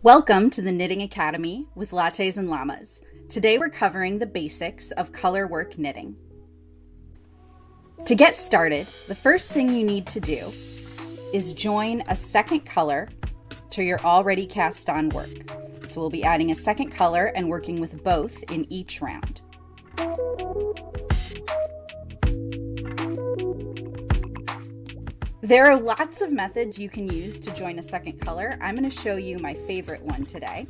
Welcome to the Knitting Academy with Lattes and Llamas. Today we're covering the basics of colorwork knitting. To get started, the first thing you need to do is join a second color to your already cast on work. So we'll be adding a second color and working with both in each round. There are lots of methods you can use to join a second color. I'm going to show you my favorite one today.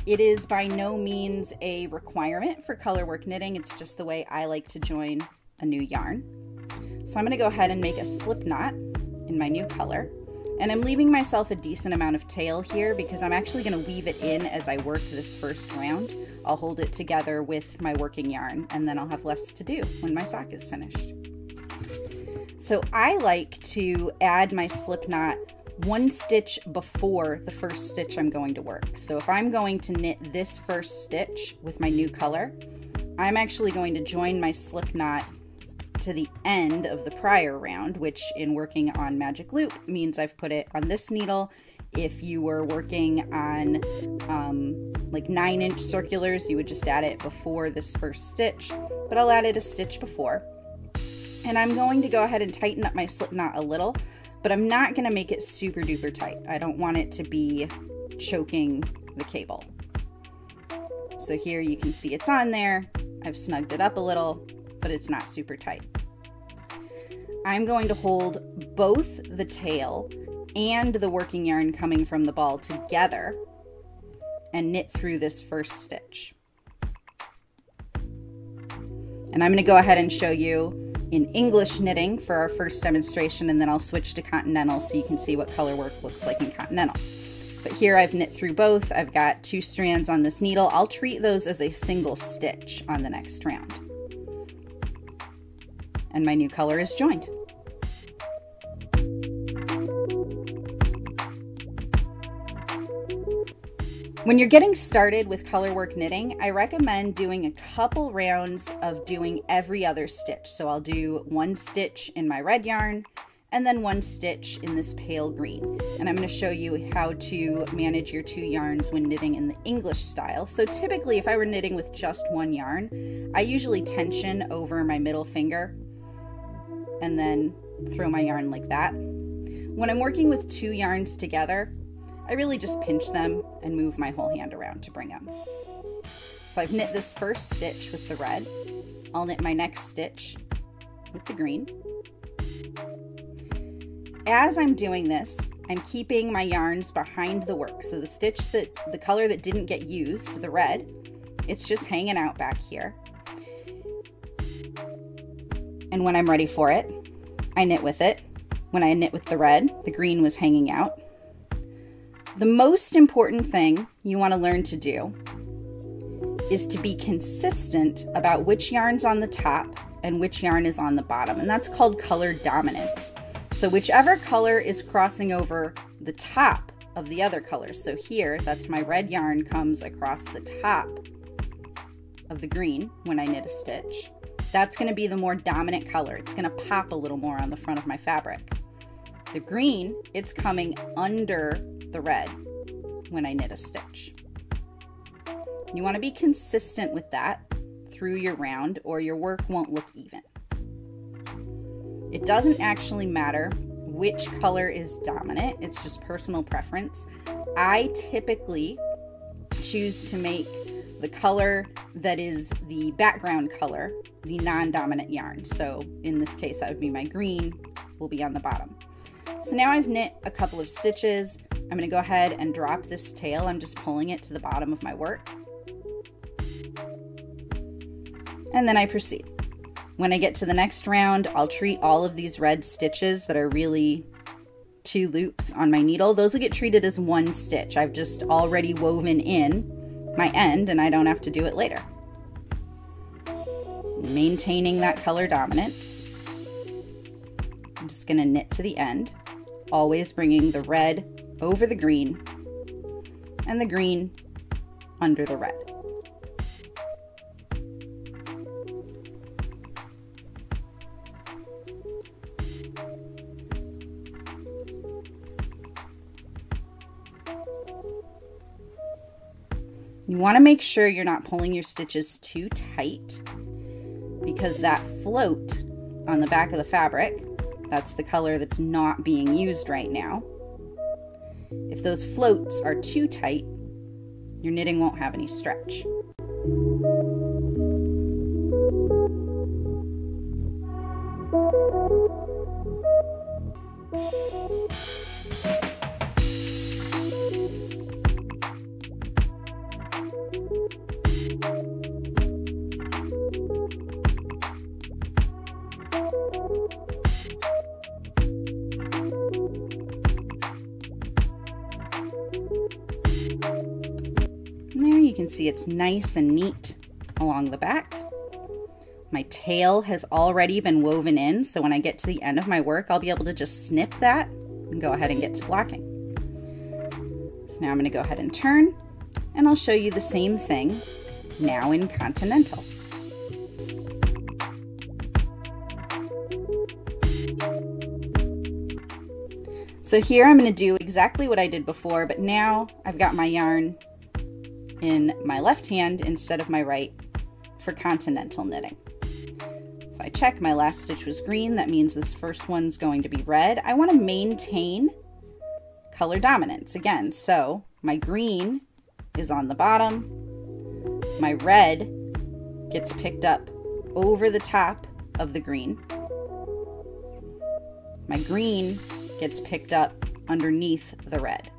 It is by no means a requirement for colorwork knitting. It's just the way I like to join a new yarn. So I'm going to go ahead and make a slip knot in my new color. And I'm leaving myself a decent amount of tail here because I'm actually going to weave it in as I work this first round. I'll hold it together with my working yarn and then I'll have less to do when my sock is finished. So I like to add my slip knot one stitch before the first stitch I'm going to work. So if I'm going to knit this first stitch with my new color, I'm actually going to join my slip knot to the end of the prior round, which in working on magic loop means I've put it on this needle. If you were working on like 9-inch circulars, you would just add it before this first stitch, but I'll add it a stitch before. And I'm going to go ahead and tighten up my slip knot a little, but I'm not going to make it super duper tight. I don't want it to be choking the cable. So here you can see it's on there. I've snugged it up a little, but it's not super tight. I'm going to hold both the tail and the working yarn coming from the ball together and knit through this first stitch. And I'm going to go ahead and show you in English knitting for our first demonstration, and then I'll switch to Continental so you can see what color work looks like in Continental. But here I've knit through both. I've got 2 strands on this needle. I'll treat those as a single stitch on the next round. And my new color is joined. When you're getting started with colorwork knitting, I recommend doing a couple rounds of doing every other stitch. So I'll do 1 stitch in my red yarn and then 1 stitch in this pale green. And I'm going to show you how to manage your 2 yarns when knitting in the English style. So typically if I were knitting with just 1 yarn, I usually tension over my middle finger and then throw my yarn like that. When I'm working with 2 yarns together, I really just pinch them and move my whole hand around to bring them. So I've knit this first stitch with the red. I'll knit my next stitch with the green. As I'm doing this, I'm keeping my yarns behind the work. So the color that didn't get used, the red, it's just hanging out back here. And when I'm ready for it, I knit with it. When I knit with the red, the green was hanging out. The most important thing you want to learn to do is to be consistent about which yarn's on the top and which yarn is on the bottom, and that's called color dominance. So whichever color is crossing over the top of the other color, so here, that's my red yarn comes across the top of the green when I knit a stitch, that's going to be the more dominant color. It's going to pop a little more on the front of my fabric. The green, it's coming under the red when I knit a stitch. You want to be consistent with that through your round or your work won't look even. It doesn't actually matter which color is dominant, it's just personal preference. I typically choose to make the color that is the background color the non-dominant yarn. So in this case that would be my green, will be on the bottom. So now I've knit a couple of stitches. I'm going to go ahead and drop this tail. I'm just pulling it to the bottom of my work. And then I proceed. When I get to the next round, I'll treat all of these red stitches that are really 2 loops on my needle. Those will get treated as 1 stitch. I've just already woven in my end and I don't have to do it later. Maintaining that color dominance. I'm just going to knit to the end, always bringing the red over the green and the green under the red. You want to make sure you're not pulling your stitches too tight, because that float on the back of the fabric, that's the color that's not being used right now. If those floats are too tight, your knitting won't have any stretch. There you can see it's nice and neat along the back. My tail has already been woven in, so when I get to the end of my work, I'll be able to just snip that and go ahead and get to blocking. So now I'm going to go ahead and turn, and I'll show you the same thing now in Continental. So here I'm going to do exactly what I did before, but now I've got my yarn in my left hand instead of my right for Continental knitting. So I check my last stitch was green. That means this first one's going to be red. I want to maintain color dominance again. So my green is on the bottom. My red gets picked up over the top of the green. My green gets picked up underneath the red.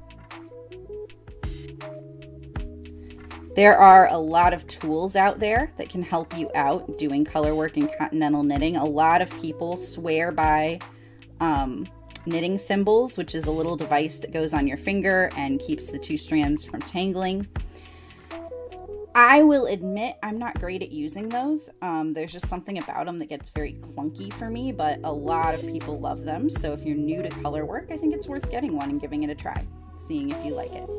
There are a lot of tools out there that can help you out doing color work and continental knitting. A lot of people swear by knitting thimbles, which is a little device that goes on your finger and keeps the two strands from tangling. I will admit I'm not great at using those. There's just something about them that gets very clunky for me, but a lot of people love them. So if you're new to color work, I think it's worth getting one and giving it a try, seeing if you like it.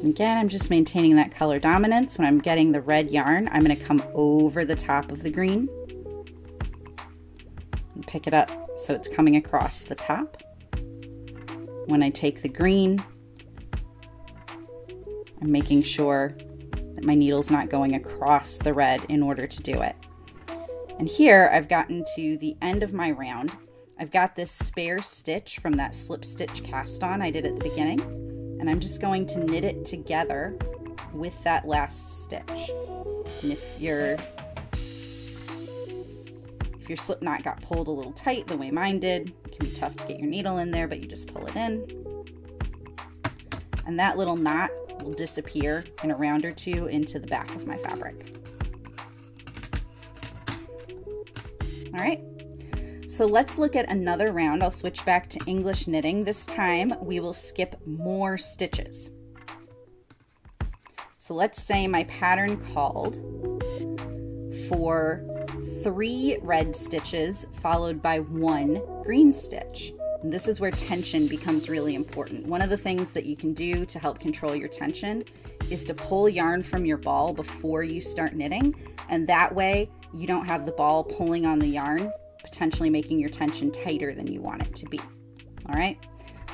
Again, I'm just maintaining that color dominance. When I'm getting the red yarn, I'm going to come over the top of the green and pick it up so it's coming across the top. When I take the green, I'm making sure that my needle's not going across the red in order to do it. And here I've gotten to the end of my round. I've got this spare stitch from that slip stitch cast on I did at the beginning, and I'm just going to knit it together with that last stitch. And if your slip knot got pulled a little tight the way mine did, it can be tough to get your needle in there, but you just pull it in. And that little knot will disappear in a round or two into the back of my fabric. All right, so let's look at another round. I'll switch back to English knitting. This time we will skip more stitches. So let's say my pattern called for 3 red stitches followed by 1 green stitch. And this is where tension becomes really important. One of the things that you can do to help control your tension is to pull yarn from your ball before you start knitting, and that way you don't have the ball pulling on the yarn, potentially making your tension tighter than you want it to be. All right,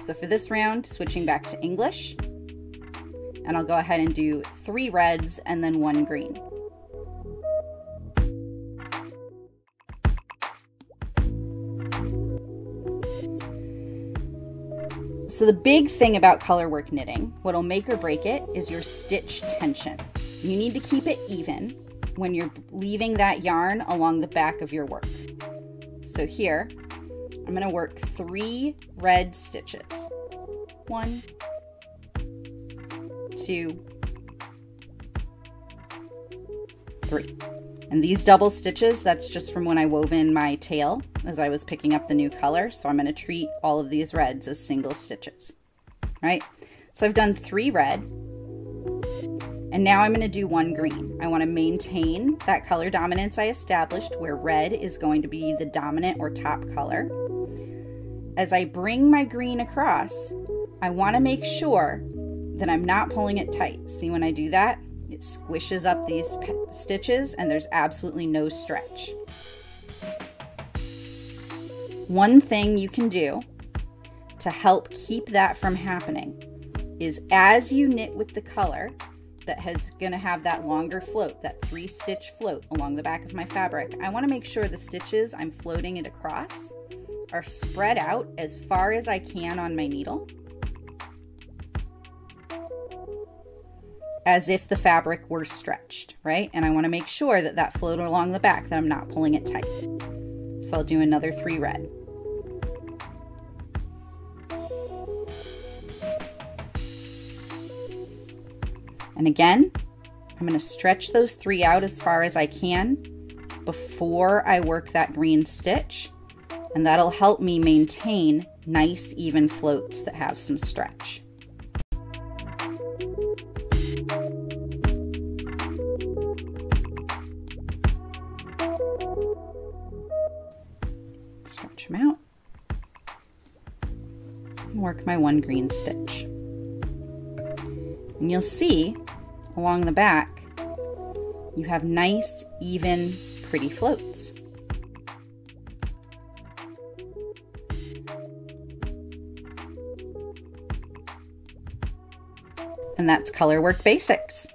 so for this round, switching back to English, and I'll go ahead and do 3 reds and then 1 green. So the big thing about colorwork knitting, what'll make or break it, is your stitch tension. You need to keep it even when you're leaving that yarn along the back of your work. So here, I'm going to work 3 red stitches. 1, 2, 3. And these double stitches, that's just from when I wove in my tail as I was picking up the new color. So I'm going to treat all of these reds as single stitches. Right? So I've done 3 red. And now I'm going to do 1 green. I want to maintain that color dominance I established where red is going to be the dominant or top color. As I bring my green across, I want to make sure that I'm not pulling it tight. See, when I do that, it squishes up these stitches and there's absolutely no stretch. One thing you can do to help keep that from happening is as you knit with the color that is going to have that longer float, that 3-stitch float along the back of my fabric, I want to make sure the stitches I'm floating it across are spread out as far as I can on my needle, as if the fabric were stretched, right? And I want to make sure that that float along the back, that I'm not pulling it tight. So I'll do another 3 red. And again, I'm going to stretch those 3 out as far as I can before I work that green stitch. And that'll help me maintain nice even floats that have some stretch. Stretch them out. And work my 1 green stitch. And you'll see along the back, you have nice, even, pretty floats. And that's Colorwork Basics.